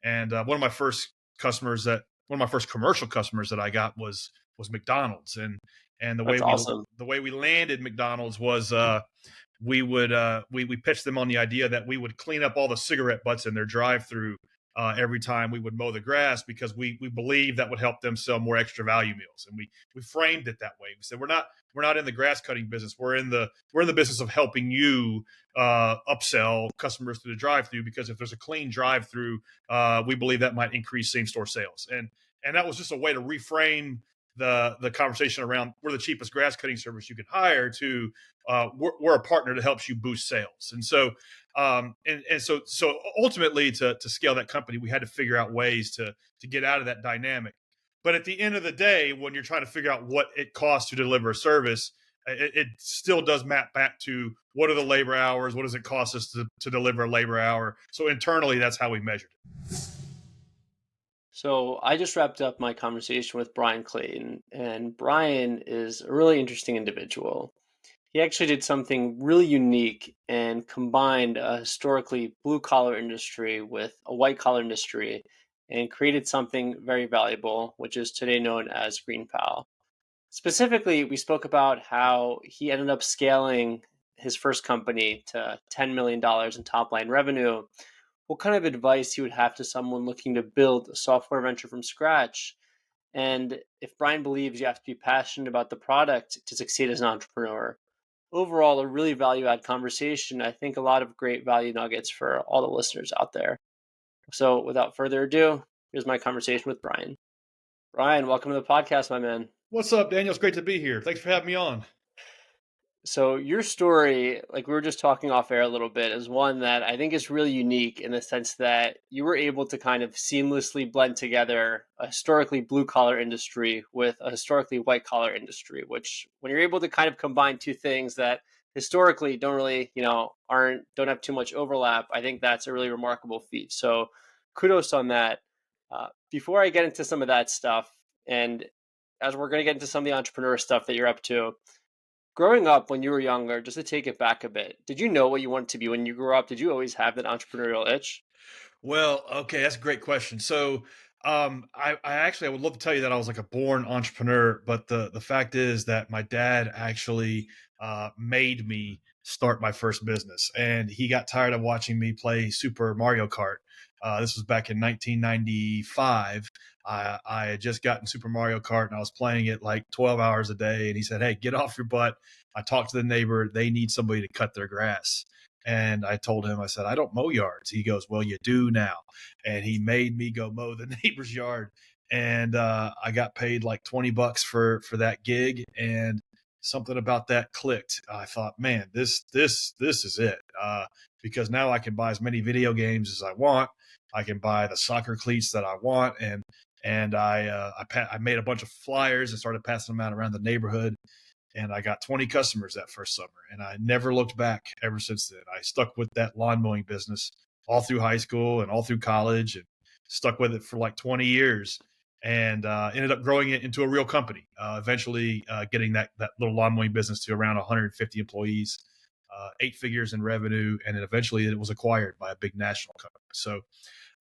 And one of my first commercial customers that I got was McDonald's. And That's awesome. the way we landed McDonald's was we pitched them on the idea that we would clean up all the cigarette butts in their drive-through every time we would mow the grass, because we believe that would help them sell more extra value meals. And we framed it that way. We said we're not in the grass cutting business. We're in the business of helping you upsell customers to the drive-through, because if there's a clean drive-through, we believe that might increase same store sales. And that was just a way to reframe the conversation around we're the cheapest grass cutting service you can hire to we're a partner that helps you boost sales. And so so ultimately to scale that company, we had to figure out ways to get out of that dynamic. But at the end of the day, when you're trying to figure out what it costs to deliver a service, it still does map back to what are the labor hours, what does it cost us to deliver a labor hour. So internally, that's how we measured it. So I just wrapped up my conversation with Bryan Clayton, and Bryan is a really interesting individual. He actually did something really unique and combined a historically blue collar industry with a white collar industry and created something very valuable, which is today known as GreenPal. Specifically, we spoke about how he ended up scaling his first company to $10 million in top line revenue, what kind of advice he would have to someone looking to build a software venture from scratch. And if Bryan believes you have to be passionate about the product to succeed as an entrepreneur. Overall, a really value add conversation. I think a lot of great value nuggets for all the listeners out there. So without further ado, here's my conversation with Bryan. Bryan, welcome to the podcast, my man. What's up, Daniel? It's great to be here. Thanks for having me on. So your story, like we were just talking off air a little bit, is one that I think is really unique in the sense that you were able to kind of seamlessly blend together a historically blue collar industry with a historically white collar industry, which when you're able to kind of combine two things that historically don't really, don't have too much overlap, I think that's a really remarkable feat. So kudos on that. Before I get into some of that stuff, and as we're going to get into some of the entrepreneur stuff that you're up to, growing up when you were younger, just to take it back a bit, did you know what you wanted to be when you grew up? Did you always have that entrepreneurial itch? Well, okay, that's a great question. So, I would love to tell you that I was like a born entrepreneur, but the fact is that my dad actually made me start my first business, and he got tired of watching me play Super Mario Kart. This was back in 1995. I had just gotten Super Mario Kart, and I was playing it like 12 hours a day. And he said, "Hey, get off your butt." I talked to the neighbor; they need somebody to cut their grass. And I told him, I said, "I don't mow yards." He goes, "Well, you do now." And he made me go mow the neighbor's yard. And I got paid like $20 for that gig. And something about that clicked. I thought, man, this is it. Because now I can buy as many video games as I want. I can buy the soccer cleats that I want. And I made a bunch of flyers and started passing them out around the neighborhood. And I got 20 customers that first summer, and I never looked back ever since then. I stuck with that lawn mowing business all through high school and all through college, and stuck with it for like 20 years, and ended up growing it into a real company. Eventually, getting that little lawn mowing business to around 150 employees, 8 figures in revenue, and then eventually it was acquired by a big national company. So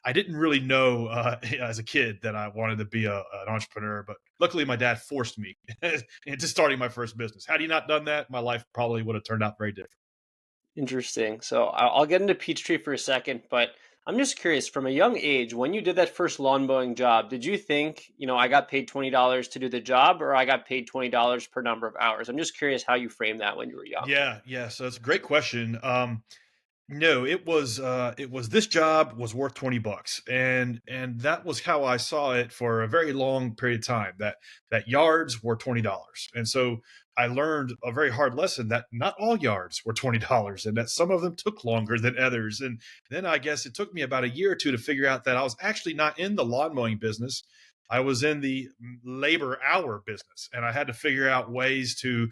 I didn't really know as a kid that I wanted to be an entrepreneur, but luckily my dad forced me into starting my first business. Had he not done that, my life probably would have turned out very different. Interesting. So I'll get into Peachtree for a second, but I'm just curious from a young age, when you did that first lawn mowing job, did you think, I got paid $20 to do the job or I got paid $20 per number of hours? I'm just curious how you framed that when you were young. Yeah. So it's a great question. No, it was this job was worth $20, and that was how I saw it for a very long period of time. That yards were $20, and so I learned a very hard lesson that not all yards were $20, and that some of them took longer than others. And then I guess it took me about a year or two to figure out that I was actually not in the lawn mowing business. I was in the labor hour business, and I had to figure out ways to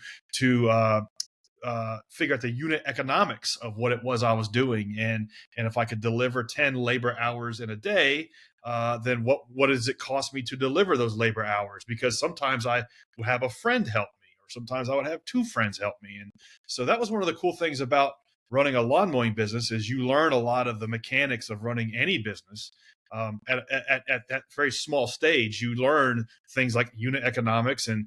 figure out the unit economics of what it was I was doing, and if I could deliver 10 labor hours in a day, then what does it cost me to deliver those labor hours? Because sometimes I would have a friend help me, or sometimes I would have two friends help me, and so that was one of the cool things about running a lawn mowing business is you learn a lot of the mechanics of running any business. at that very small stage, you learn things like unit economics and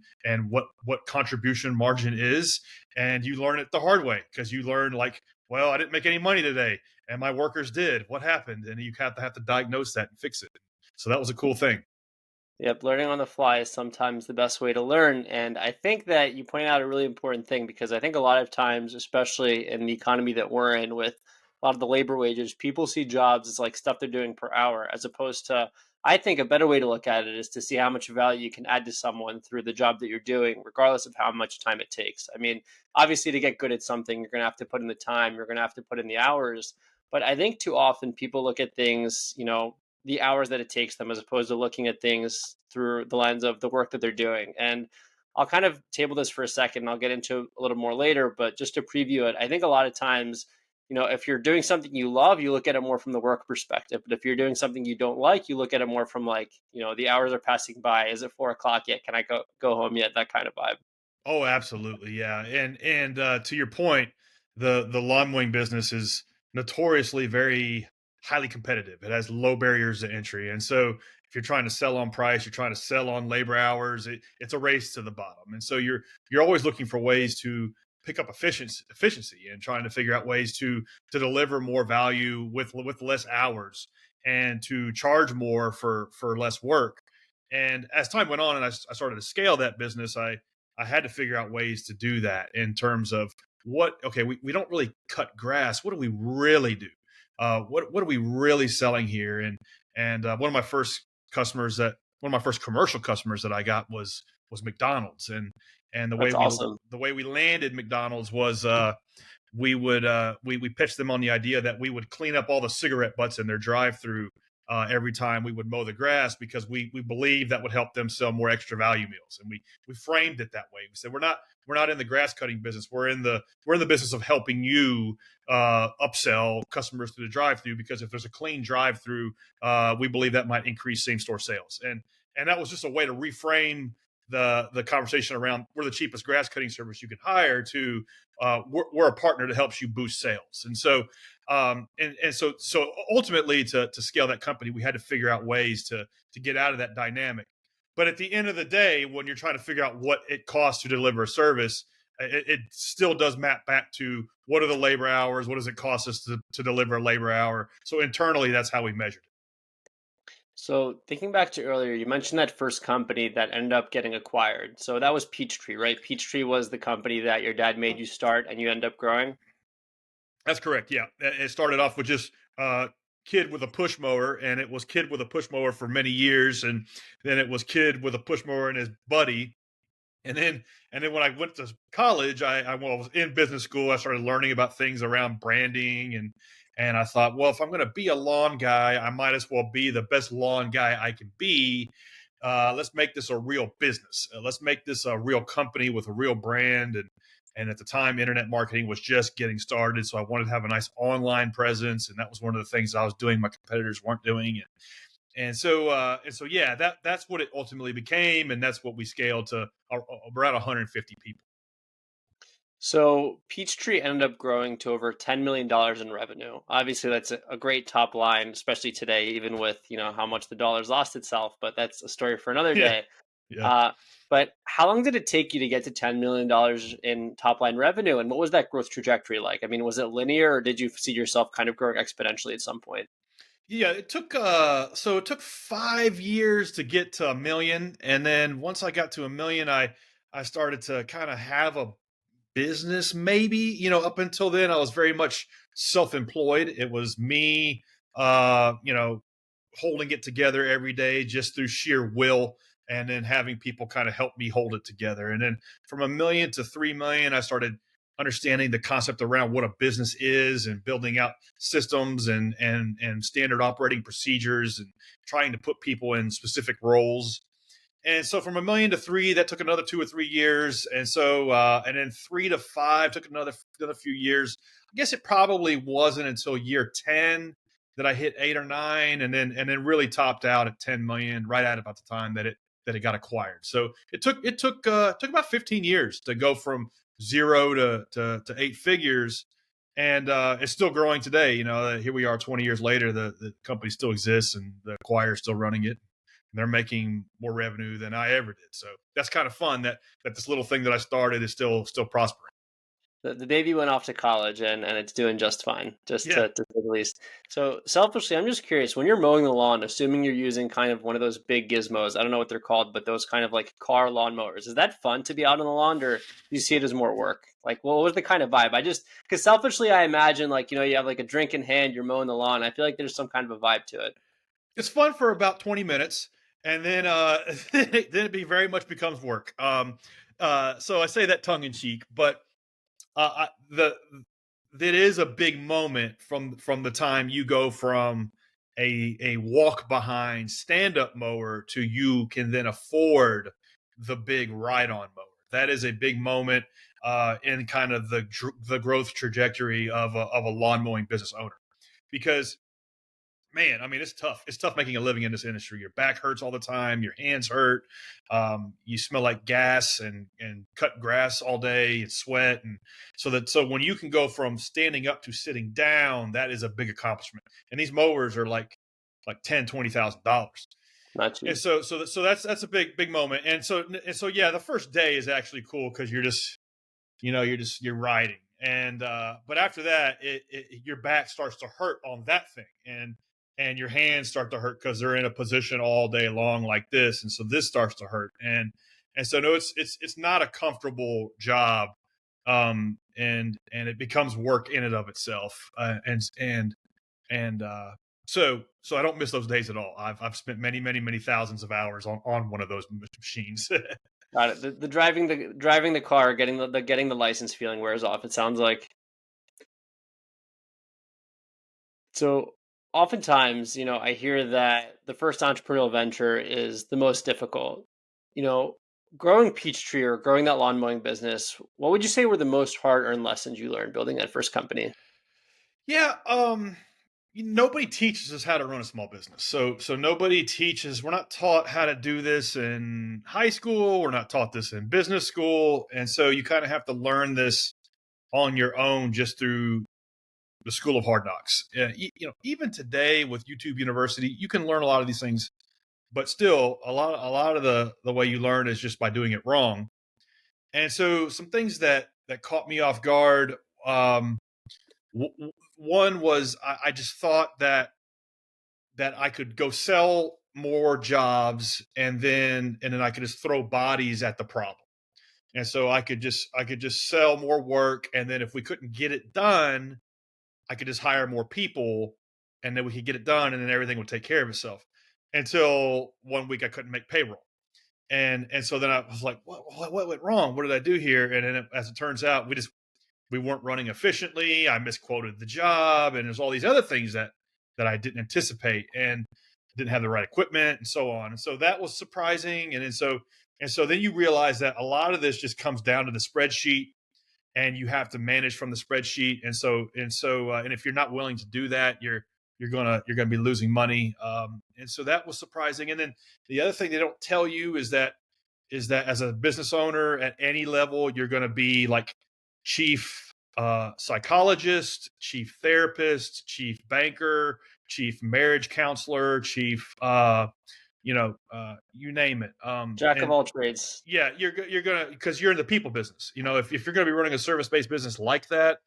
what contribution margin is, and you learn it the hard way because you learn like, well, I didn't make any money today, and my workers did. What happened? And you have to diagnose that and fix it. So that was a cool thing. Yep, learning on the fly is sometimes the best way to learn. And I think that you point out a really important thing because I think a lot of times, especially in the economy that we're in with a lot of the labor wages, people see jobs as like stuff they're doing per hour, as opposed to, I think a better way to look at it is to see how much value you can add to someone through the job that you're doing, regardless of how much time it takes. I mean, obviously, to get good at something, you're going to have to put in the time, you're going to have to put in the hours. But I think too often people look at things, the hours that it takes them as opposed to looking at things through the lens of the work that they're doing. And I'll kind of table this for a second and I'll get into a little more later, but just to preview it, I think a lot of times, if you're doing something you love, you look at it more from the work perspective. But if you're doing something you don't like, you look at it more from like, the hours are passing by. Is it 4 o'clock yet? Can I go home yet? That kind of vibe. Oh, absolutely, yeah. And to your point, the lawn mowing business is notoriously very highly competitive. It has low barriers to entry, and so if you're trying to sell on price, you're trying to sell on labor hours. It's a race to the bottom, and so you're always looking for ways to pick up efficiency and trying to figure out ways to deliver more value with less hours and to charge more for less work. And as time went on, and I started to scale that business, I had to figure out ways to do that in terms of okay, we don't really cut grass. What do we really do? What are we really selling here? And one of my first commercial customers that I got was McDonald's. And That's awesome. the way we landed McDonald's was we pitched them on the idea that we would clean up all the cigarette butts in their drive-through every time we would mow the grass because we believe that would help them sell more extra value meals. And we framed it that way. We said we're not in the grass cutting business. We're in the business of helping you upsell customers to the drive-through, because if there's a clean drive-through, we believe that might increase same store sales. And that was just a way to reframe the conversation around we're the cheapest grass cutting service you can hire to we're a partner that helps you boost sales. And so so ultimately to scale that company, we had to figure out ways to get out of that dynamic. But at the end of the day, when you're trying to figure out what it costs to deliver a service, it still does map back to what are the labor hours, what does it cost us to deliver a labor hour. So internally, that's how we measured it. So thinking back to earlier, you mentioned that first company that ended up getting acquired. So that was Peachtree, right? Peachtree was the company that your dad made you start and you end up growing. That's correct. Yeah, it started off with just kid with a push mower, and it was kid with a push mower for many years, and then it was kid with a push mower and his buddy, and then when I went to college, I was in business school. I started learning about things around branding, and I thought, well, if I'm going to be a lawn guy, I might as well be the best lawn guy I can be. Let's make this a real business. Let's make this a real company with a real brand. And at the time, internet marketing was just getting started, so I wanted to have a nice online presence, and that was one of the things I was doing my competitors weren't doing. And so yeah, that's what it ultimately became, and that's what we scaled to around 150 people. So Peachtree ended up growing to over $10 million in revenue. Obviously, that's a great top line, especially today, even with how much the dollar's lost itself. But that's a story for another Yeah, day. yeah. Uh, but how long did it take you to get to $10 million in top line revenue, and what was that growth trajectory like? I mean, was it linear, or did you see yourself kind of growing exponentially at some point? Yeah, it took 5 years to get to a million, and then once I got to a million, I started to kind of have a business. Maybe, up until then I was very much self-employed. It was me, holding it together every day just through sheer will, and then having people kind of help me hold it together. And then from a million to 3 million, I started understanding the concept around what a business is and building out systems and standard operating procedures and trying to put people in specific roles. And so from a million to three, that took another 2 or 3 years. And so, and then 3 to 5 took another few years. I guess it probably wasn't until year 10 that I hit 8 or 9, and then really topped out at 10 million right at about the time that it got acquired. So it took about 15 years to go from zero to 8 figures. and it's still growing today. Here we are 20 years later. The company still exists, and the acquirer is still running it. And they're making more revenue than I ever did. So that's kind of fun that this little thing that I started is still prospering. The baby went off to college and it's doing just fine, just Yeah, to say the least. So selfishly, I'm just curious, when you're mowing the lawn, assuming you're using kind of one of those big gizmos, I don't know what they're called, but those kind of like car lawn mowers, is that fun to be out on the lawn, or do you see it as more work? Like, what was the kind of vibe? I just, because selfishly, I imagine like, you have like a drink in hand, you're mowing the lawn. I feel like there's some kind of a vibe to it. it's fun for about 20 minutes, and then then very much becomes work. So I say that tongue in cheek, but the that is a big moment from the time you go from a walk behind stand up mower to you can then afford the big ride on mower. That is a big moment in kind of the growth trajectory of a lawn mowing business owner, because man, I mean, it's tough. It's tough making a living in this industry. Your back hurts all the time. Your hands hurt. You smell like gas and cut grass all day and sweat. And so when you can go from standing up to sitting down, that is a big accomplishment. And these mowers are like $10,000 to $20,000. Not And cheap. so that's a big moment. And so yeah, the first day is actually cool because you're riding. And but after that your back starts to hurt on that thing, and your hands start to hurt because they're in a position all day long like this, and so this starts to hurt. And so no, it's not a comfortable job. And it becomes work in and of itself. And so I don't miss those days at all. I've spent many thousands of hours on one of those machines. Got it. The driving the car, getting the license feeling wears off, it sounds like. So oftentimes, I hear that the first entrepreneurial venture is the most difficult. You know, growing Peachtree or growing that lawn mowing business, what would you say were the most hard-earned lessons you learned building that first company? Yeah, nobody teaches us how to run a small business. So nobody teaches. We're not taught how to do this in high school. We're not taught this in business school, and so you kind of have to learn this on your own just through the school of hard knocks. Even today with YouTube University, you can learn a lot of these things, but still, a lot of the way you learn is just by doing it wrong. And so, some things that caught me off guard. One was I just thought that I could go sell more jobs, and then I could just throw bodies at the problem. And so I could just sell more work, and then if we couldn't get it done, I could just hire more people, and then we could get it done, and then everything would take care of itself. Until one week I couldn't make payroll. And so then I was like, what went wrong? What did I do here? And then as it turns out, we weren't running efficiently. I misquoted the job, and there's all these other things that I didn't anticipate, and didn't have the right equipment, and so on. And so that was surprising. And so then you realize that a lot of this just comes down to the spreadsheet, and you have to manage from the spreadsheet. And if you're not willing to do that, you're gonna be losing money. And so that was surprising. And then the other thing they don't tell you is that as a business owner at any level, you're going to be like chief psychologist, chief therapist, chief banker, chief marriage counselor, chief you name it. Jack of And all trades. yeah, you're gonna, because you're in the people business. If you're gonna be running a service based business like that,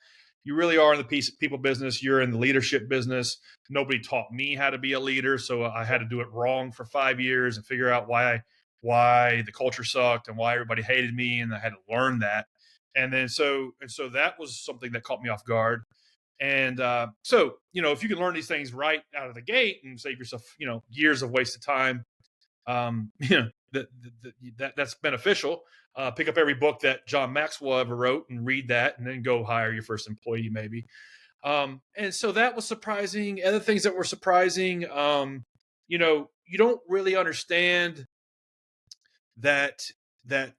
you really are in the people business. You're in the leadership business. Nobody taught me how to be a leader, so I had to do it wrong for 5 years and figure out why the culture sucked and why everybody hated me, and I had to learn that. And so that was something that caught me off guard. And so if you can learn these things right out of the gate and save yourself years of wasted time, that's beneficial. Pick up every book that John Maxwell ever wrote and read that, and then go hire your first employee, maybe. And so that was surprising. Other things that were surprising, you don't really understand that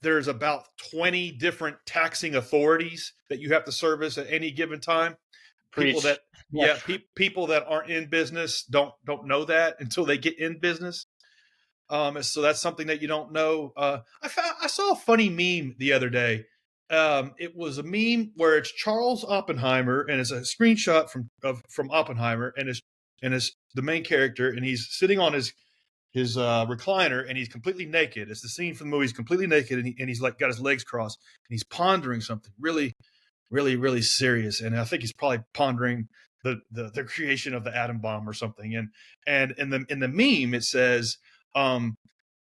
there's about 20 different taxing authorities that you have to service at any given time. People Preach. that Yeah. yeah, people that aren't in business don't know that until they get in business. So that's something that you don't know. I saw a funny meme the other day, It was a meme where it's Charles Oppenheimer, and it's a screenshot from Oppenheimer, and it's the main character, and he's sitting on his recliner, and he's completely naked. It's the scene from the movie. He's completely naked, and he's like got his legs crossed, and he's pondering something really serious. And I think he's probably pondering the creation of the atom bomb or something. And in the meme it says, um,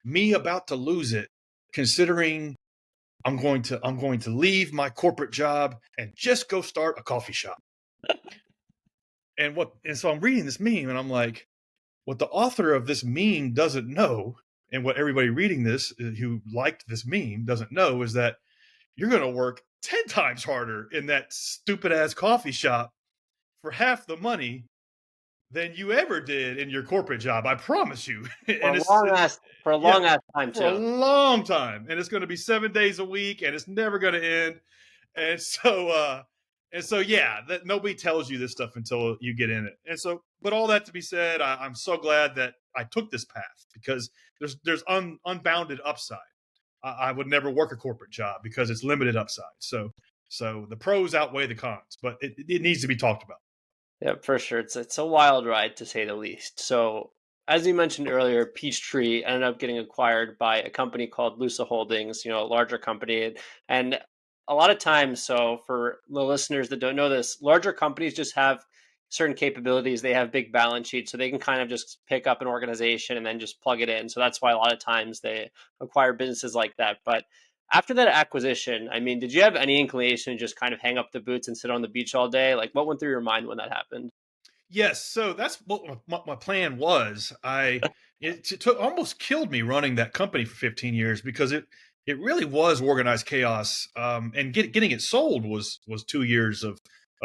"Me about to lose it, considering I'm going to leave my corporate job and just go start a coffee shop." And so I'm reading this meme, and I'm like, what the author of this meme doesn't know, and what everybody reading this who liked this meme doesn't know, is that you're going to work 10 times harder in that stupid ass coffee shop for half the money than you ever did in your corporate job. I promise you. For And a long ass for a yeah, long ass time for a too. long time. And it's going to be 7 days a week, and it's never going to end. And so, yeah, that nobody tells you this stuff until you get in it. And so, but all that to be said, I'm so glad that I took this path, because there's unbounded upside. I would never work a corporate job because it's limited upside. So the pros outweigh the cons, but it needs to be talked about. Yeah, for sure. It's a wild ride to say the least. So, as you mentioned earlier, Peachtree ended up getting acquired by a company called Lusa Holdings, a larger company. And a lot of times, so for the listeners that don't know this, larger companies just have certain capabilities. They have big balance sheets, so they can kind of just pick up an organization and then just plug it in. So that's why a lot of times they acquire businesses like that. But after that acquisition, I mean, did you have any inclination to just kind of hang up the boots and sit on the beach all day? Like, what went through your mind when that happened? Yes, so that's what my plan was. It took almost killed me running that company for 15 years, because it really was organized chaos. And getting it sold was 2 years of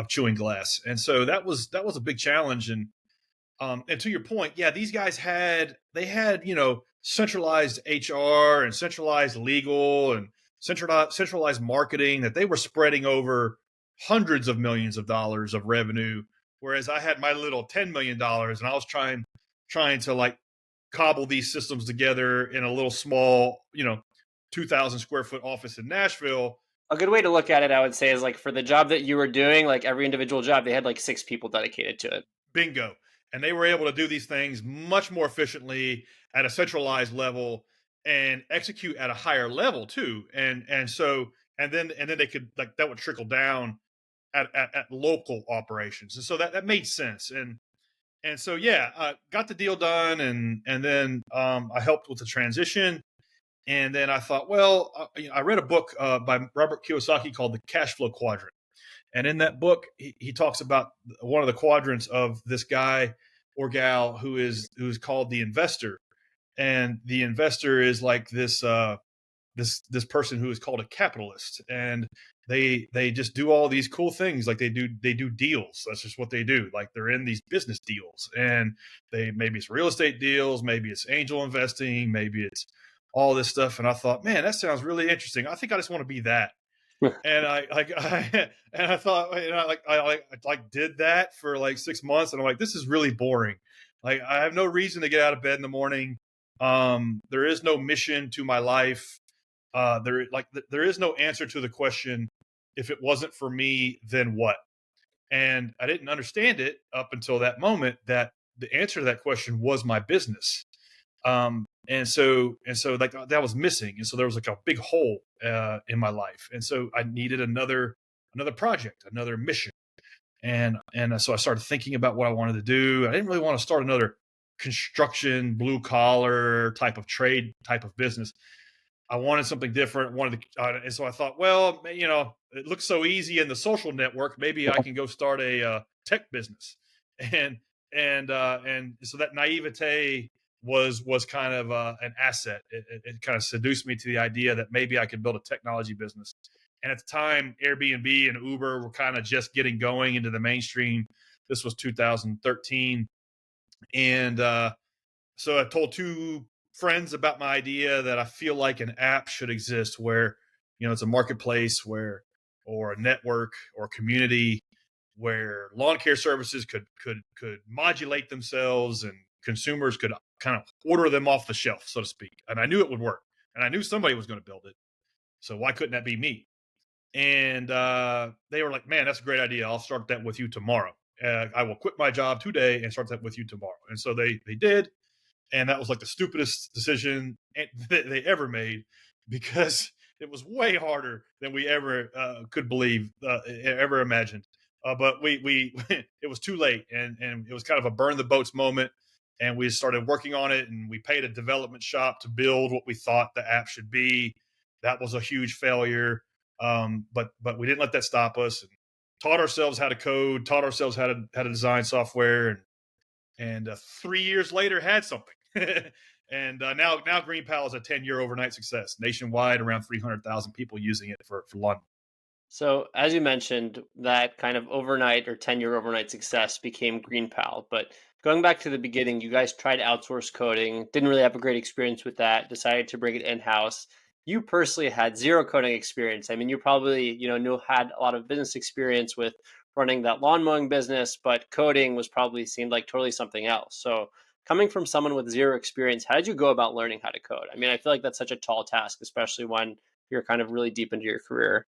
chewing glass, and so that was a big challenge. And to your point, yeah, these guys had centralized HR and centralized legal and centralized marketing that they were spreading over hundreds of millions of dollars of revenue, whereas I had my little $10 million, and I was trying to like cobble these systems together in a little small 2,000 square foot office in Nashville. A good way to look at it, I would say, is like for the job that you were doing, like every individual job, they had like six people dedicated to it. Bingo. And they were able to do these things much more efficiently at a centralized level, and execute at a higher level too. And then they could, like, that would trickle down at local operations. And so that made sense. And so yeah, got the deal done, and then I helped with the transition. And then I thought, well, I read a book by Robert Kiyosaki called The Cash Flow Quadrant. And in that book, he talks about one of the quadrants of this guy or gal who's called the investor. And the investor is like this person who is called a capitalist, and they just do all these cool things. Like they do deals. That's just what they do. Like they're in these business deals, and they maybe it's real estate deals, maybe it's angel investing, maybe it's all this stuff. And I thought, man, that sounds really interesting. I think I just want to be that. And I like and I thought, I did that for like 6 months, and I'm like, this is really boring. Like, I have no reason to get out of bed in the morning. There is no mission to my life. There is no answer to the question, if it wasn't for me, then what? And I didn't understand it up until that moment, that the answer to that question was my business. And so like that was missing, and so there was like a big hole in my life, and so I needed another project, another mission. And so I started thinking about what I wanted to do. I didn't really want to start another construction, blue collar type of trade type of business. I wanted something different. And so I thought, well, it looks so easy in the social network. Maybe I can go start a tech business. And and so that naivete was kind of an asset. It kind of seduced me to the idea that maybe I could build a technology business. And at the time, Airbnb and Uber were kind of just getting going into the mainstream. This was 2013, and so I told two friends about my idea that I feel like an app should exist where, it's a marketplace or a network or a community where lawn care services could modulate themselves, and consumers could kind of order them off the shelf, so to speak. And I knew it would work, and I knew somebody was going to build it. So why couldn't that be me? and they were like, "Man, that's a great idea. I'll start that with you tomorrow. I will quit my job today and start that with you tomorrow." And so they did, and that was like the stupidest decision that they ever made because it was way harder than we ever could believe, ever imagined. But we it was too late, and it was kind of a burn the boats moment. And we started working on it, and we paid a development shop to build what we thought the app should be. That was a huge failure, but we didn't let that stop us. And taught ourselves how to code, taught ourselves how to design software, and 3 years later had something. And now GreenPal is a 10-year overnight success nationwide, around 300,000 people using it for London. So, as you mentioned, that kind of overnight or 10-year overnight success became GreenPal. But going back to the beginning, you guys tried to outsource coding, didn't really have a great experience with that, decided to bring it in-house. You personally had zero coding experience. I mean, you probably, had a lot of business experience with running that lawn mowing business, but coding was probably seemed like totally something else. So, coming from someone with zero experience, how did you go about learning how to code? I mean, I feel like that's such a tall task, especially when you're kind of really deep into your career.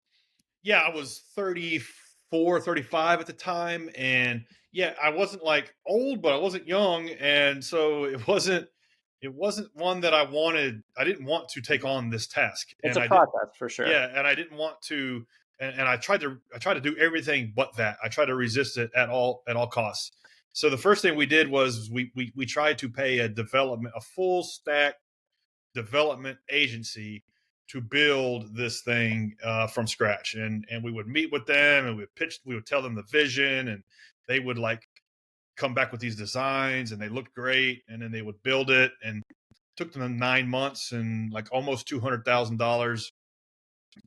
Yeah, I was 34, 35 at the time. And yeah, I wasn't like old, but I wasn't young. And so it wasn't one that I didn't want to take on this task. It's And a I didn't process for sure. Yeah, and I didn't want to, and I tried to do everything but that. I tried to resist it at all costs. So the first thing we did was we tried to pay a full stack development agency to build this thing from scratch. And we would meet with them, and we would tell them the vision, and they would like come back with these designs, and they looked great, and then they would build it, and it took them 9 months and like almost $200,000.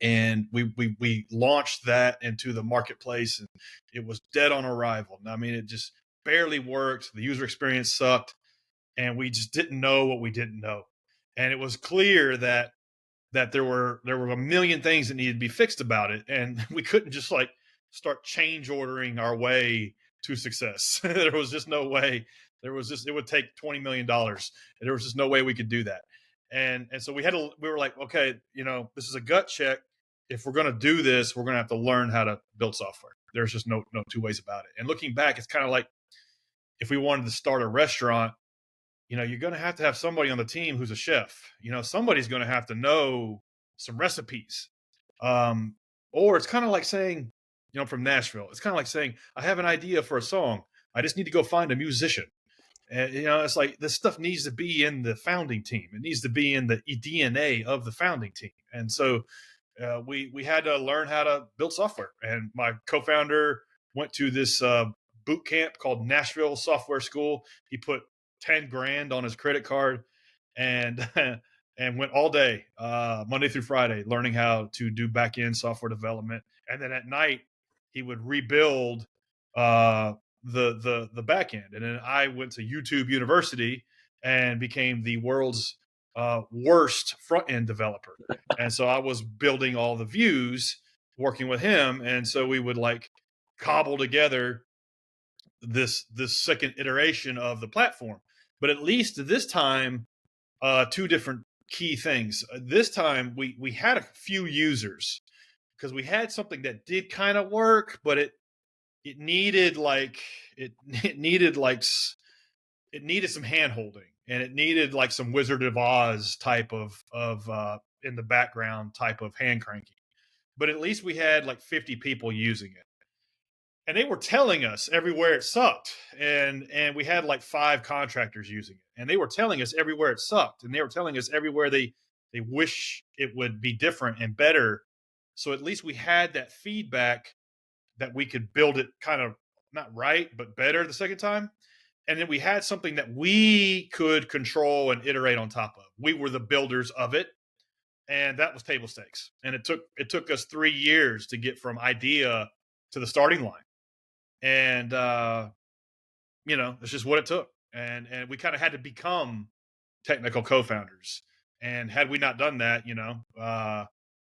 And we launched that into the marketplace, and it was dead on arrival. I mean, it just barely worked. The user experience sucked, and we just didn't know what we didn't know. And it was clear that there were a million things that needed to be fixed about it, and we couldn't just like start change ordering our way to success. There was just no way. It would take $20 million, and there was just no way we could do that. And so we were like, okay, this is a gut check. If we're going to do this, we're going to have to learn how to build software. There's just no two ways about it. And looking back, it's kind of like if we wanted to start a restaurant, you're going to have somebody on the team who's a chef. Somebody's going to have to know some recipes. Um, or it's kind of like saying, from Nashville, it's kind of like saying, I have an idea for a song. I just need to go find a musician. And, it's like this stuff needs to be in the founding team. It needs to be in the DNA of the founding team. And so we had to learn how to build software. And my co-founder went to this boot camp called Nashville Software School. He put 10 grand on his credit card, and and went all day, Monday through Friday, learning how to do back end software development. And then at night, he would rebuild the back end. And then I went to YouTube University and became the world's worst front end developer. And so I was building all the views working with him. And so we would like cobble together this second iteration of the platform. But at least this time, two different key things. This time we had a few users because we had something that did kind of work, but it needed like it needed like it needed some hand holding, and it needed like some Wizard of Oz type of in the background type of hand cranking. But at least we had like 50 people using it, and they were telling us everywhere it sucked. And we had like 5 contractors using it, and they were telling us everywhere it sucked, and they were telling us everywhere they wish it would be different and better. So at least we had that feedback that we could build it kind of not right but better the second time. And then we had something that we could control and iterate on top of. We were the builders of it, and that was table stakes. And it took us 3 years to get from idea to the starting line. And it's just what it took. And we kind of had to become technical co-founders. And had we not done that,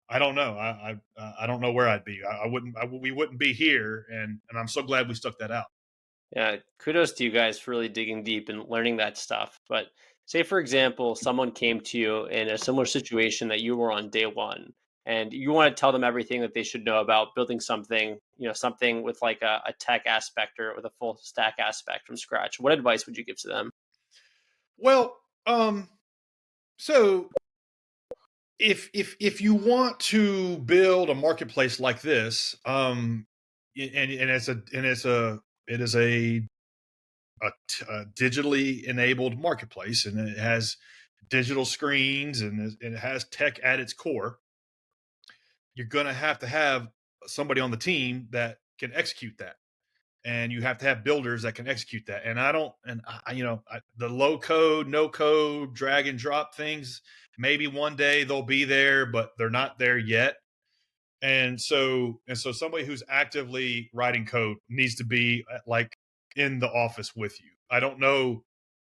I don't know. I don't know where I'd be. I wouldn't. We wouldn't be here. And I'm so glad we stuck that out. Yeah, kudos to you guys for really digging deep and learning that stuff. But say, for example, someone came to you in a similar situation that you were on day one. and you want to tell them everything that they should know about building something, something with like a tech aspect or with a full stack aspect from scratch. What advice would you give to them? Well, so if you want to build a marketplace like this, and it is a digitally enabled marketplace, and it has digital screens, and it has tech at its core. You're going to have somebody on the team that can execute that, and you have to have builders that can execute that. And I don't, and I, the low code, no code, drag and drop things. Maybe one day they'll be there, but they're not there yet. And so somebody who's actively writing code needs to be like in the office with you. I don't know.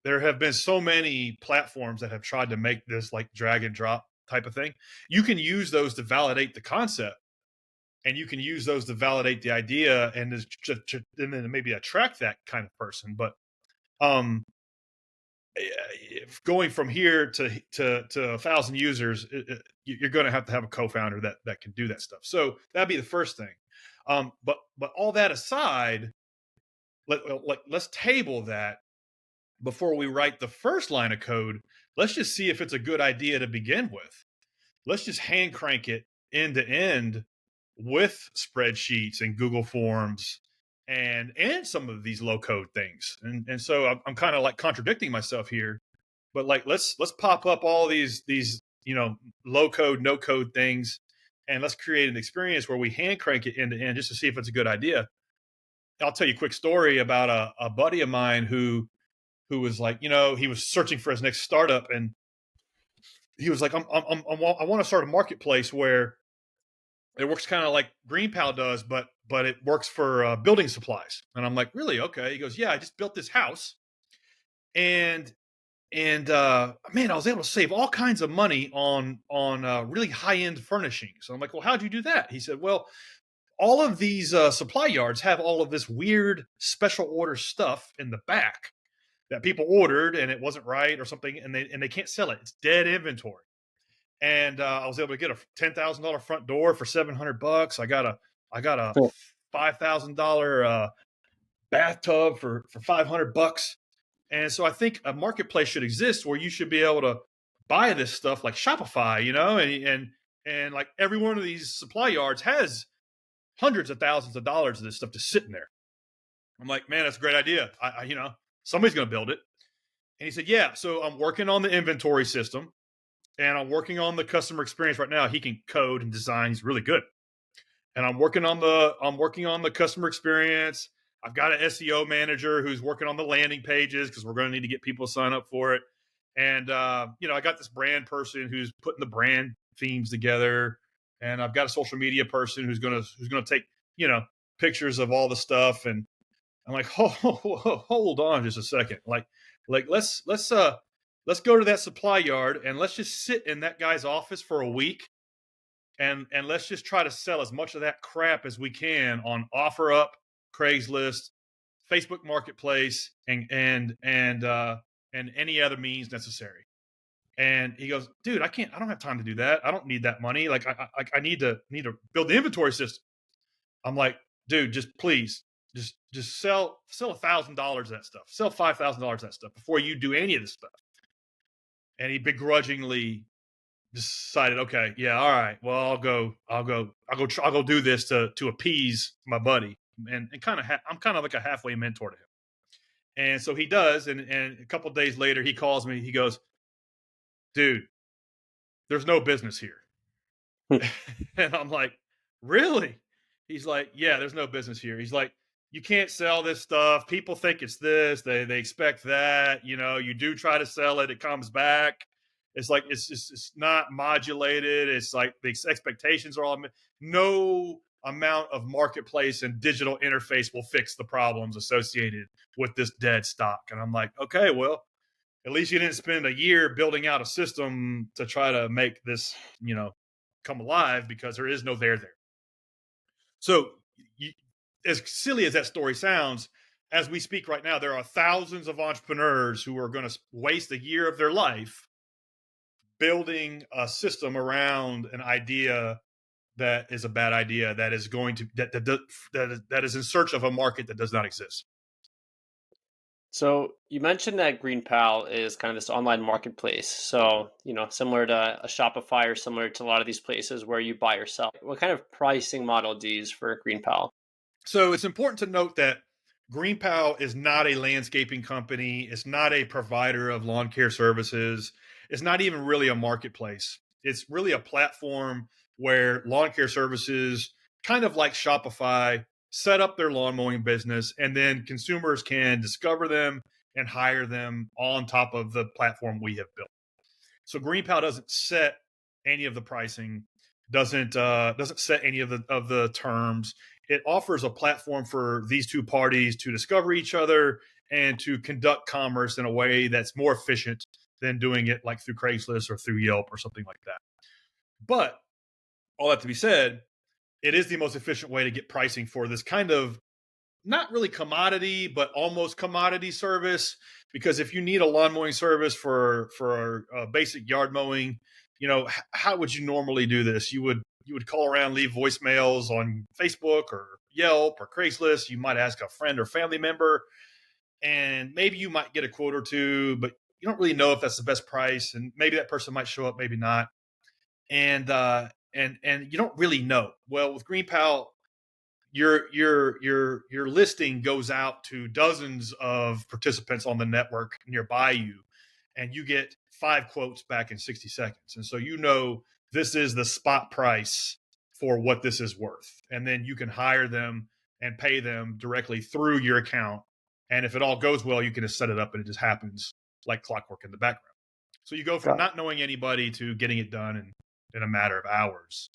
There have been so many platforms that have tried to make this like drag and drop type of thing. You can use those to validate the concept, and you can use those to validate the idea, and then maybe attract that kind of person. But um, if going from here to 1,000 users, you're going to have a co-founder that can do that stuff. So that'd be the first thing. But all that aside, let's table that before we write the first line of code. Let's just see if it's a good idea to begin with. Let's just hand crank it end to end with spreadsheets and Google Forms and some of these low code things. And so I'm kind of like contradicting myself here, but like let's pop up all these low code no code things, and let's create an experience where we hand crank it end to end just to see if it's a good idea. I'll tell you a quick story about a buddy of mine who was like, he was searching for his next startup, and he was like, I want to start a marketplace where it works kind of like GreenPal does, but it works for building supplies. And I'm like, really? Okay. He goes, yeah, I just built this house, and man, I was able to save all kinds of money on really high end furnishings. So I'm like, well, how'd you do that? He said, well, all of these supply yards have all of this weird special order stuff in the back that people ordered and it wasn't right or something, and they can't sell it. It's dead inventory. And I was able to get a $10,000 front door for $700. I got a Cool. $5,000 bathtub for $500. And so I think a marketplace should exist where you should be able to buy this stuff like Shopify, and like every one of these supply yards has hundreds of thousands of dollars of this stuff just sitting there. I'm like, man, that's a great idea. Somebody's going to build it. And he said, yeah. So I'm working on the inventory system, and I'm working on the customer experience right now. He can code and design. He's really good. And I'm working on the customer experience. I've got an SEO manager who's working on the landing pages because we're going to need to get people to sign up for it. And I got this brand person who's putting the brand themes together, and I've got a social media person who's gonna take pictures of all the stuff. And I'm like, hold on just a second, like let's go to that supply yard and let's just sit in that guy's office for a week, and let's just try to sell as much of that crap as we can on OfferUp, Craigslist, Facebook Marketplace, and any other means necessary. And he goes, dude, I don't have time to do that. I don't need that money. Like I need to build the inventory system. I'm like, dude, just please, just sell $1,000 of that stuff, sell $5,000 of that stuff before you do any of this stuff. And he begrudgingly decided, okay, yeah, all right, well, I'll go do this to appease my buddy, and kind of I'm kind of like a halfway mentor to him. And so he does, and a couple of days later, he calls me. He goes, dude, there's no business here. And I'm like, really? He's like, yeah, there's no business here. He's like, you can't sell this stuff. People think it's this. They expect that. You do try to sell it, it comes back. It's like it's not modulated. It's like the expectations are all no amount of marketplace and digital interface will fix the problems associated with this dead stock. And I'm like, okay, well, at least you didn't spend a year building out a system to try to make this, come alive, because there is no there. So, you, as silly as that story sounds, as we speak right now, there are thousands of entrepreneurs who are going to waste a year of their life building a system around an idea that is a bad idea that is going to that is in search of a market that does not exist. So you mentioned that GreenPal is kind of this online marketplace. So, similar to a Shopify or similar to a lot of these places where you buy or sell. What kind of pricing model do you use for GreenPal? So it's important to note that GreenPal is not a landscaping company. It's not a provider of lawn care services. It's not even really a marketplace. It's really a platform where lawn care services, kind of like Shopify, set up their lawn mowing business, and then consumers can discover them and hire them on top of the platform we have built. So GreenPal doesn't set any of the pricing, doesn't set any of the terms. It offers a platform for these two parties to discover each other and to conduct commerce in a way that's more efficient than doing it like through Craigslist or through Yelp or something like that. But all that to be said, it is the most efficient way to get pricing for this kind of not really commodity, but almost commodity service. Because if you need a lawn mowing service for basic yard mowing, how would you normally do this? You would call around, leave voicemails on Facebook or Yelp or Craigslist. You might ask a friend or family member, and maybe you might get a quote or two, but you don't really know if that's the best price. And maybe that person might show up, maybe not. And you don't really know. Well, with GreenPal, your listing goes out to dozens of participants on the network nearby you, and you get 5 quotes back in 60 seconds. And so this is the spot price for what this is worth. And then you can hire them and pay them directly through your account. And if it all goes well, you can just set it up and it just happens like clockwork in the background. So you go from Got not knowing anybody to getting it done in a matter of hours.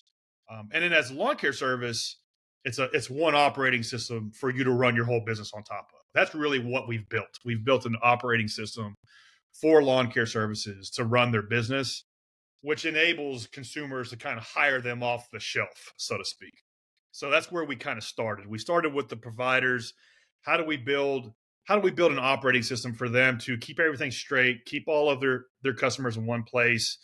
And then as a lawn care service, it's one operating system for you to run your whole business on top of. That's really what we've built. We've built an operating system for lawn care services to run their business, which enables consumers to kind of hire them off the shelf, so to speak. So that's where we kind of started. We started with the providers. How do we build an operating system for them to keep everything straight, keep all of their customers in one place,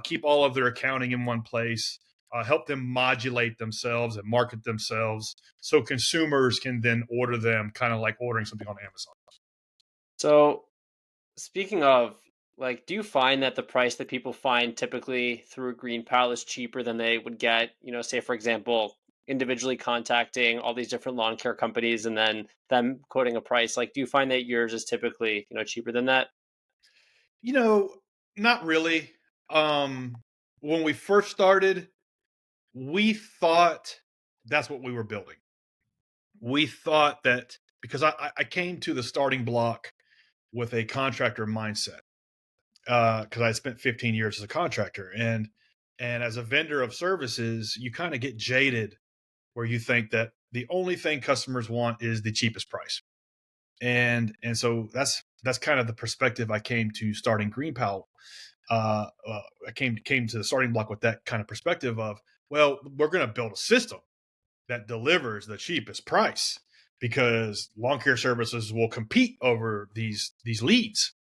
keep all of their accounting in one place, help them modulate themselves and market themselves so consumers can then order them, kind of like ordering something on Amazon. So, speaking of, do you find that the price that people find typically through GreenPal is cheaper than they would get, say for example, individually contacting all these different lawn care companies and then them quoting a price? Like, do you find that yours is typically, cheaper than that? You know, Not really. Um, when we first started, we thought that's what we were building. We thought that because I came to the starting block with a contractor mindset, because I spent 15 years as a contractor, and as a vendor of services, you kind of get jaded where you think that the only thing customers want is the cheapest price, and so that's kind of the perspective I came to starting GreenPal. I came to the starting block with that kind of perspective of, well, we're going to build a system that delivers the cheapest price because lawn care services will compete over these leads.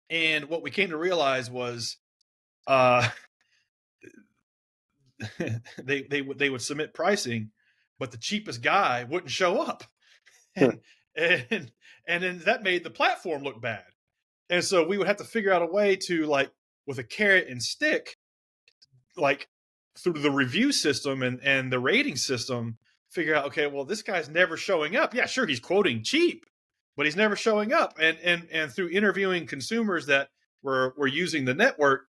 And what we came to realize was, uh, they would submit pricing, but the cheapest guy wouldn't show up, Hmm. and and and then that made the platform look bad. And so we would have to figure out a way to, like, with a carrot and stick, like through the review system and the rating system, figure out, okay, well, this guy's never showing up. Yeah, sure, he's quoting cheap, but he's never showing up. And through interviewing consumers that were using the network,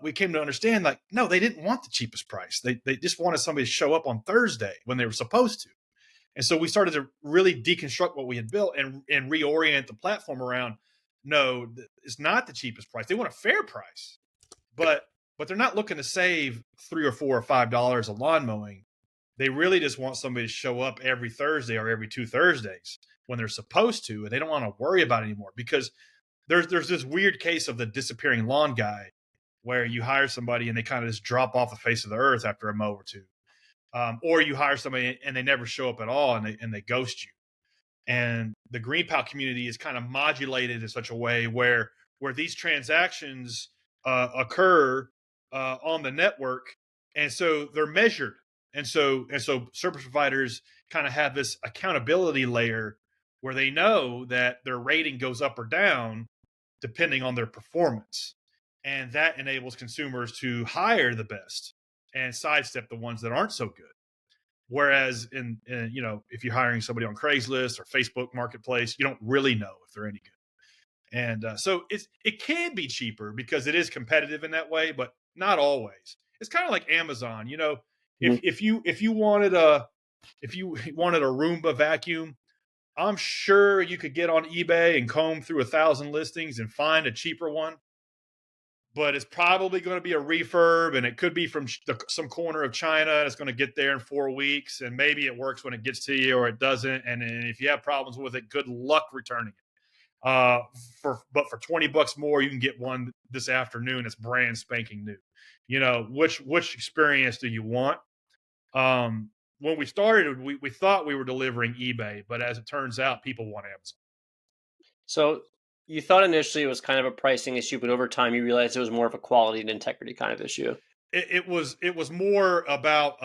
we came to understand, like, no, they didn't want the cheapest price. They just wanted somebody to show up on Thursday when they were supposed to. And so we started to really deconstruct what we had built and reorient the platform around, no, it's not the cheapest price. They want a fair price, but they're not looking to save $3 or $4 or $5 a lawn mowing. They really just want somebody to show up every Thursday or every 2 Thursdays when they're supposed to, and they don't want to worry about it anymore, because there's this weird case of the disappearing lawn guy where you hire somebody and they kind of just drop off the face of the earth after a mow or two, or you hire somebody and they never show up at all and they ghost you. And the GreenPal community is kind of modulated in such a way where these transactions occur on the network, and so they're measured, and so service providers kind of have this accountability layer where they know that their rating goes up or down depending on their performance, and that enables consumers to hire the best and sidestep the ones that aren't so good. Whereas if you're hiring somebody on Craigslist or Facebook Marketplace, you don't really know if they're any good. And so it can be cheaper because it is competitive in that way, but not always. It's kind of like Amazon. Mhm. If you wanted a Roomba vacuum, I'm sure you could get on eBay and comb through 1,000 listings and find a cheaper one, but it's probably going to be a refurb, and it could be from some corner of China. And it's going to get there in 4 weeks, and maybe it works when it gets to you, or it doesn't. And if you have problems with it, good luck returning it. For $20 more, you can get one this afternoon. It's brand spanking new. Which experience do you want? When we started, we thought we were delivering eBay, but as it turns out, people want Amazon. So you thought initially it was kind of a pricing issue, but over time you realized it was more of a quality and integrity kind of issue. It was more about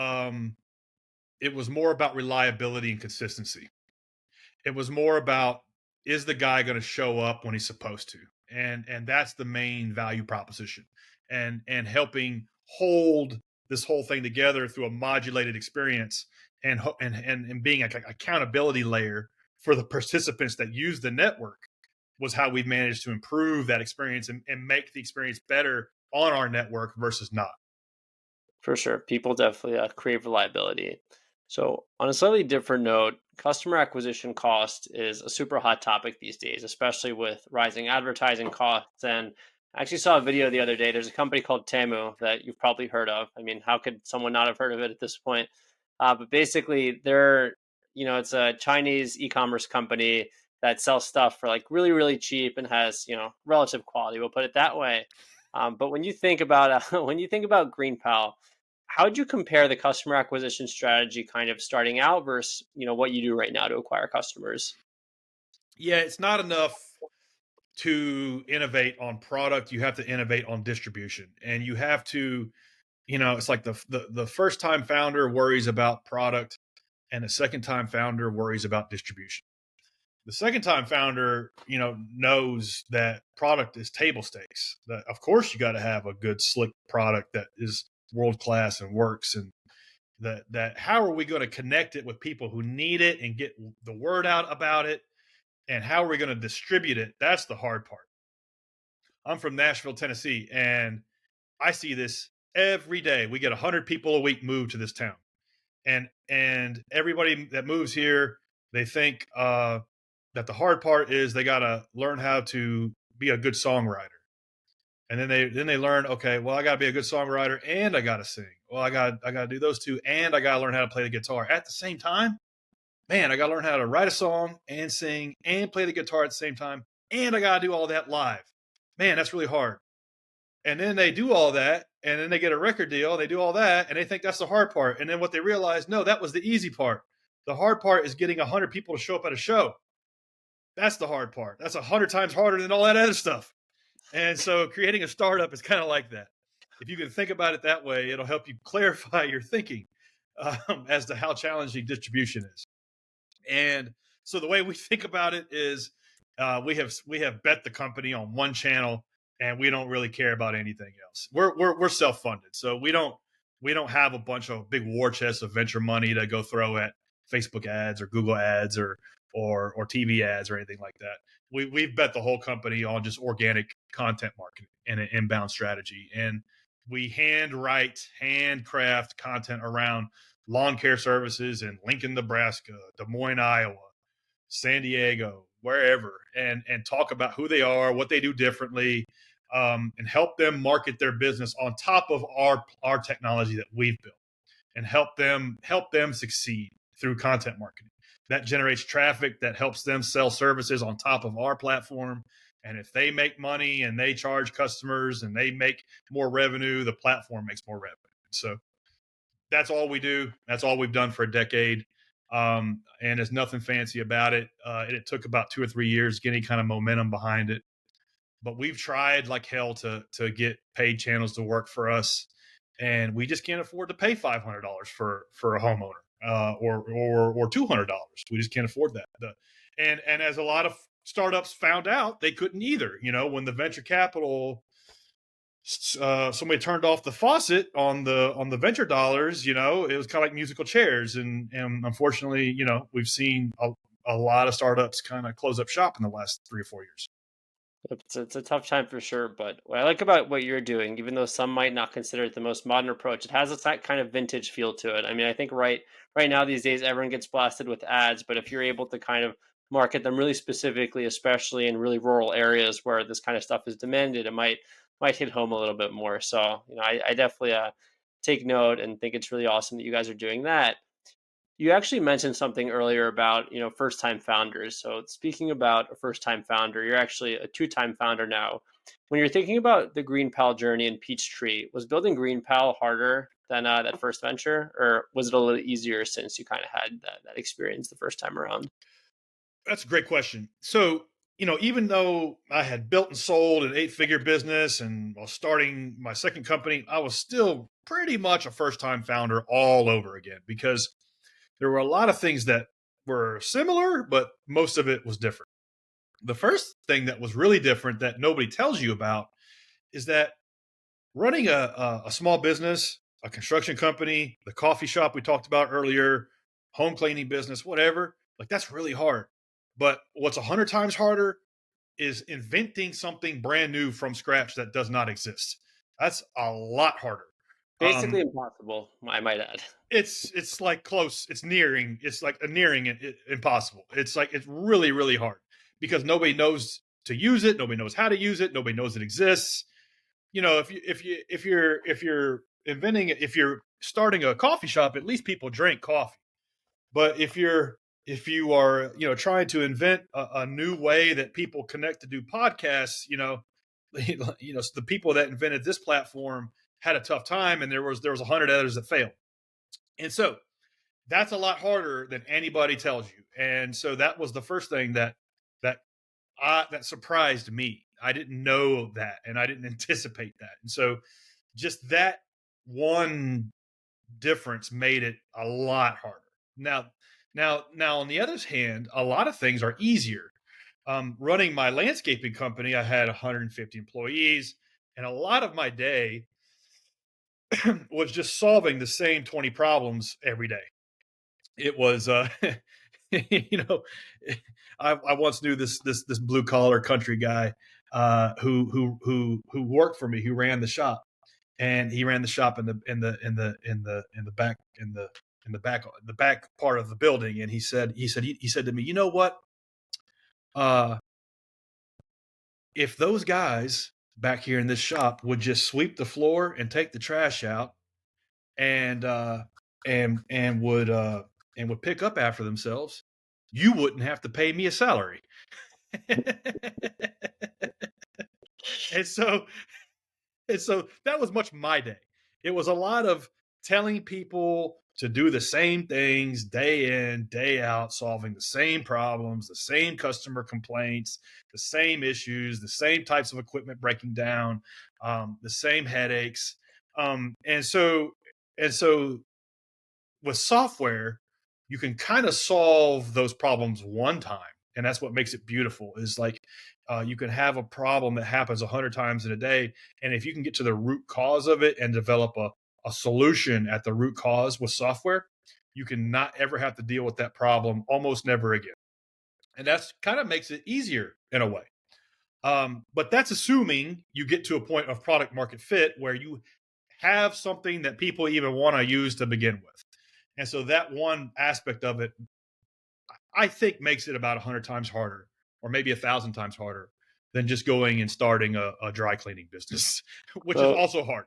reliability and consistency. It was more about, is the guy going to show up when he's supposed to, and that's the main value proposition, and helping hold this whole thing together through a modulated experience, and being an accountability layer for the participants that use the network was how we've managed to improve that experience, and make the experience better on our network versus not. For sure. People definitely crave reliability. So, on a slightly different note, customer acquisition cost is a super hot topic these days, especially with rising advertising costs. And I actually saw a video the other day. There's a company called Temu that you've probably heard of. I mean, how could someone not have heard of it at this point? But basically, it's a Chinese e-commerce company that sells stuff for like really, really cheap and has relative quality. We'll put it that way. But when you think about when you think about GreenPal, how would you compare the customer acquisition strategy kind of starting out versus what you do right now to acquire customers? Yeah, it's not enough to innovate on product. You have to innovate on distribution, and you have to, it's like the first time founder worries about product, and the second time founder worries about distribution. The second time founder, knows that product is table stakes. That of course you got to have a good slick product that is world class and works, and that how are we going to connect it with people who need it and get the word out about it, and how are we going to distribute it? That's the hard part. I'm from Nashville, Tennessee, and I see this every day. We get 100 people a week move to this town, and everybody that moves here, they think that the hard part is they got to learn how to be a good songwriter, and then they learn, okay, well, I got to be a good songwriter and I got to sing. Well, I got to do those two, and I got to learn how to play the guitar at the same time. Man, I got to learn how to write a song and sing and play the guitar at the same time, and I got to do all that live. Man, that's really hard. And then they do all that, and then they get a record deal. They do all that, and they think that's the hard part. And then what they realize, no, that was the easy part. The hard part is getting 100 people to show up at a show. That's the hard part. That's 100 times harder than all that other stuff. And so creating a startup is kind of like that. If you can think about it that way, it'll help you clarify your thinking as to how challenging distribution is. And so the way we think about it is, we have bet the company on one channel, and we don't really care about anything else. We're self funded, so we don't have a bunch of big war chests of venture money to go throw at Facebook ads or Google ads or TV ads or anything like that. We've bet the whole company on just organic content marketing and an inbound strategy, and we handcraft content around lawn care services in Lincoln, Nebraska, Des Moines, Iowa, San Diego, wherever, and talk about who they are, what they do differently, and help them market their business on top of our technology that we've built, and help them succeed through content marketing. That generates traffic that helps them sell services on top of our platform. And if they make money and they charge customers and they make more revenue, the platform makes more revenue. So that's all we do. That's all we've done for a decade. And there's nothing fancy about it. And it took about 2 or 3 years to get any kind of momentum behind it. but we've tried like hell to get paid channels to work for us, and we just can't afford to pay $500 for a homeowner, or $200. We just can't afford that. And as a lot of startups found out, they couldn't either. When the venture capital, somebody turned off the faucet on the venture dollars, it was kind of like musical chairs, and unfortunately, we've seen a lot of startups kind of close up shop in the last 3 or 4 years. It's a tough time for sure, but what I like about what you're doing, even though some might not consider it the most modern approach, it has that kind of vintage feel to it. I mean, I think right now these days everyone gets blasted with ads, but if you're able to kind of market them really specifically, especially in really rural areas where this kind of stuff is demanded, it might hit home a little bit more. So, I definitely take note and think it's really awesome that you guys are doing that. You actually mentioned something earlier about, first time founders. So speaking about a first time founder, you're actually a two-time founder now. When you're thinking about the GreenPal journey in Peachtree, was building GreenPal harder than that first venture, or was it a little easier since you kind of had that experience the first time around? That's a great question. So, even though I had built and sold an 8-figure business and was starting my second company, I was still pretty much a first time founder all over again, because there were a lot of things that were similar, but most of it was different. The first thing that was really different that nobody tells you about is that running a small business, a construction company, the coffee shop we talked about earlier, home cleaning business, whatever, like that's really hard. But what's 100 times harder is inventing something brand new from scratch that does not exist. That's a lot harder. Basically Um, impossible, I might add. it's like close. It's nearing. It's like a nearing impossible. It's like it's really really hard because nobody knows to use it. Nobody knows how to use it. Nobody knows it exists. If you're inventing it, if you're starting a coffee shop, at least people drink coffee. But if you are trying to invent a new way that people connect to do podcasts, so the people that invented this platform had a tough time, and there was 100 others that failed. And so that's a lot harder than anybody tells you. And so that was the first thing that that surprised me. I didn't know that, and I didn't anticipate that. And so just that one difference made it a lot harder. Now, on the other hand, a lot of things are easier. Running my landscaping company, I had 150 employees, and a lot of my day was just solving the same 20 problems every day. It was, you know, I once knew this blue collar country guy, who worked for me, who ran the shop, and he ran the shop in the back part of the building. And he said to me, you know what? Uh, if those guys back here in this shop would just sweep the floor and take the trash out, and and would pick up after themselves, you wouldn't have to pay me a salary. and so And so that was much my day. It was a lot of telling people to do the same things day in, day out, solving the same problems, the same customer complaints, the same issues, the same types of equipment breaking down, the same headaches. And so with software, you can kind of solve those problems one time, and that's what makes it beautiful. Is like you can have a problem that happens 100 times in a day, and if you can get to the root cause of it and develop a solution at the root cause with software, you can not ever have to deal with that problem almost never again. And that's kind of makes it easier in a way. But that's assuming you get to a point of product market fit where you have something that people even want to use to begin with. And so that one aspect of it, I think, makes it about 100 times harder, or maybe 1,000 times harder than just going and starting a dry cleaning business, which is So also hard.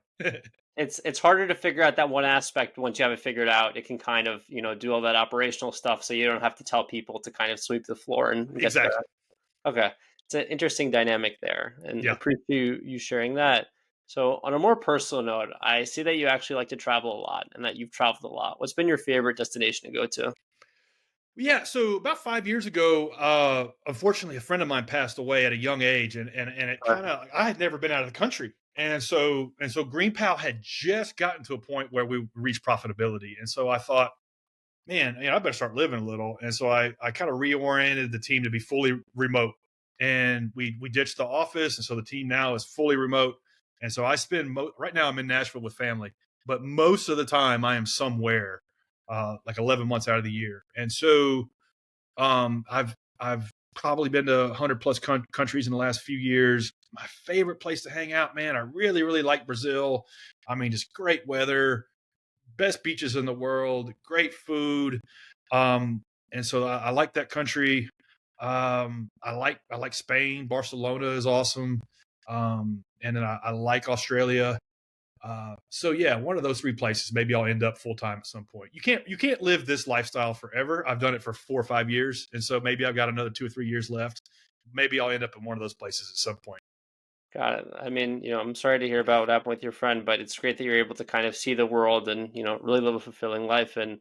it's harder to figure out that one aspect. Once you have it figured out, it can kind of, do all that operational stuff, so you don't have to tell people to kind of sweep the floor and get the. Exactly. Okay. It's an interesting dynamic there, and Yeah. appreciate you sharing that. So, on a more personal note, I see that you actually like to travel a lot and that you've traveled a lot. What's been your favorite destination to go to? Yeah, so about 5 years ago, unfortunately, a friend of mine passed away at a young age, and it Uh, kinda I had never been out of the country, and so GreenPal had just gotten to a point where we reached profitability, and so I thought, "Man, I better start living a little," and so I kinda reoriented the team to be fully remote, and we ditched the office, and so the team now is fully remote, and so I spend right now, I'm in Nashville with family, but most of the time I am somewhere, like 11 months out of the year, and so I've probably been to 100 plus countries in the last few years. My favorite place to hang out, man. I really, really like Brazil. I mean, just great weather, best beaches in the world, great food. Um, and so I like that country. I like Spain. Barcelona is awesome. And then I like Australia. So yeah, one of those three places. Maybe I'll end up full time at some point. You can't live this lifestyle forever. I've done it for 4 or 5 years, and so maybe I've got another 2 or 3 years left. Maybe I'll end up in one of those places at some point. Got it. I mean, I'm sorry to hear about what happened with your friend, but it's great that you're able to kind of see the world and, really live a fulfilling life. And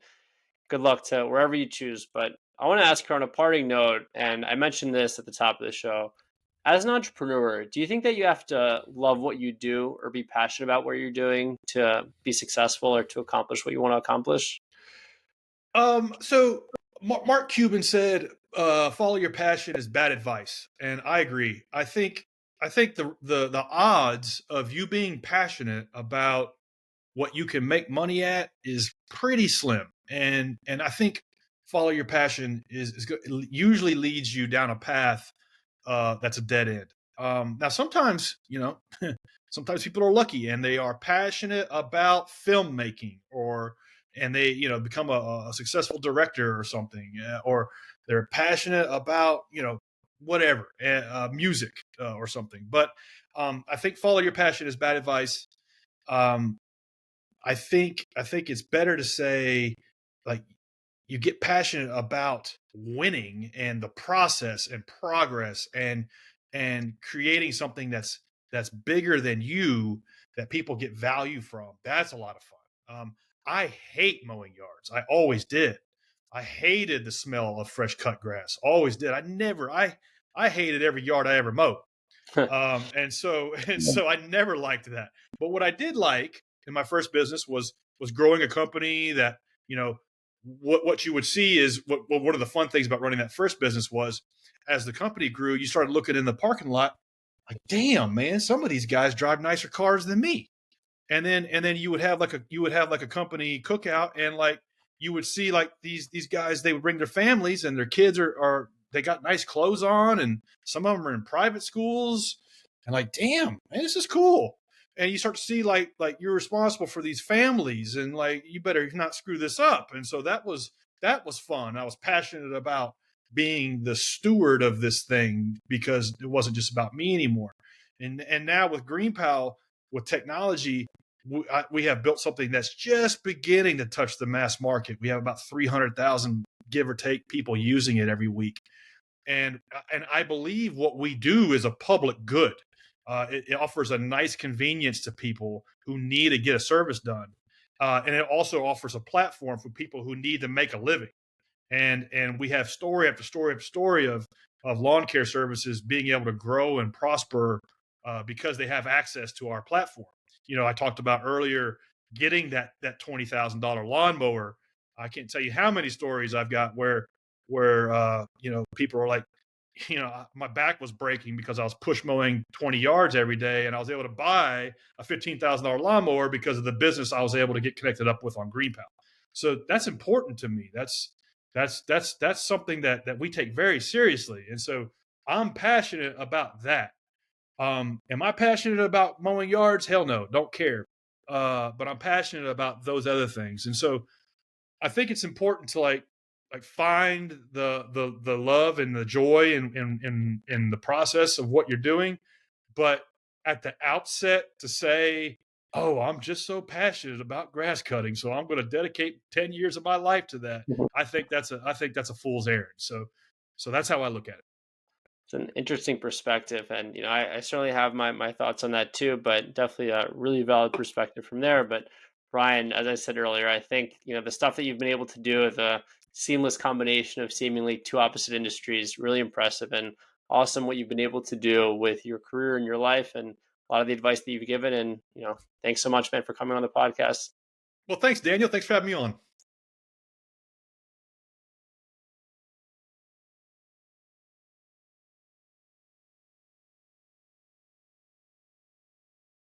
good luck to wherever you choose. But I want to ask her on a parting note, and I mentioned this at the top of the show. As an entrepreneur, do you think that you have to love what you do or be passionate about what you're doing to be successful or to accomplish what you want to accomplish? So Mark Cuban said, "Follow your passion is bad advice," and I agree. I think the odds of you being passionate about what you can make money at is pretty slim. And I think follow your passion is good. It usually leads you down a path that's a dead end. Now sometimes, sometimes people are lucky and they are passionate about filmmaking, or and they become a successful director or something, or they're passionate about whatever, music, or something. But I think follow your passion is bad advice. um, I think it's better to say, like, you get passionate about winning and the process and progress and creating something that's bigger than you, that people get value from. That's a lot of fun. I hate mowing yards. I always did. I hated the smell of fresh cut grass. Always did. I hated every yard I ever mowed. And so and so I never liked that. But what I did like in my first business was growing a company that, you know, what you would see is one of the fun things about running that first business was, as the company grew, you started looking in the parking lot like, damn, man, some of these guys drive nicer cars than me. And then you would have like a company cookout, and like you would see like these guys, they would bring their families and their kids are they got nice clothes on, and some of them are in private schools, and like, damn, man, this is cool. And you start to see like you're responsible for these families, and like you better not screw this up. And so that was fun. I was passionate about being the steward of this thing because it wasn't just about me anymore. And now with GreenPal, with technology, we have built something that's just beginning to touch the mass market. We have about 300,000, give or take, people using it every week. And I believe what we do is a public good. It offers a nice convenience to people who need to get a service done. And it also offers a platform for people who need to make a living. And we have story after story after story of lawn care services being able to grow and prosper, because they have access to our platform. I talked about earlier getting that $20,000 lawnmower. I can't tell you how many stories I've got where people are like, my back was breaking because I was push mowing 20 yards every day, and I was able to buy a $15,000 lawnmower because of the business I was able to get connected up with on GreenPal. So that's important to me. That's something that we take very seriously, and so I'm passionate about that. Am I passionate about mowing yards? Hell no, don't care. But I'm passionate about those other things, and so I think it's important to like find the love and the joy in the process of what you're doing. But at the outset, to say, "Oh, I'm just so passionate about grass cutting, so I'm going to dedicate 10 years of my life to that," I think that's a fool's errand. So that's how I look at it. It's an interesting perspective, and I certainly have my thoughts on that too. But definitely a really valid perspective from there. But Brian, as I said earlier, I think the stuff that you've been able to do, the seamless combination of seemingly two opposite industries. Really impressive and awesome what you've been able to do with your career and your life, and a lot of the advice that you've given. And, thanks so much, man, for coming on the podcast. Well, thanks, Daniel. Thanks for having me on.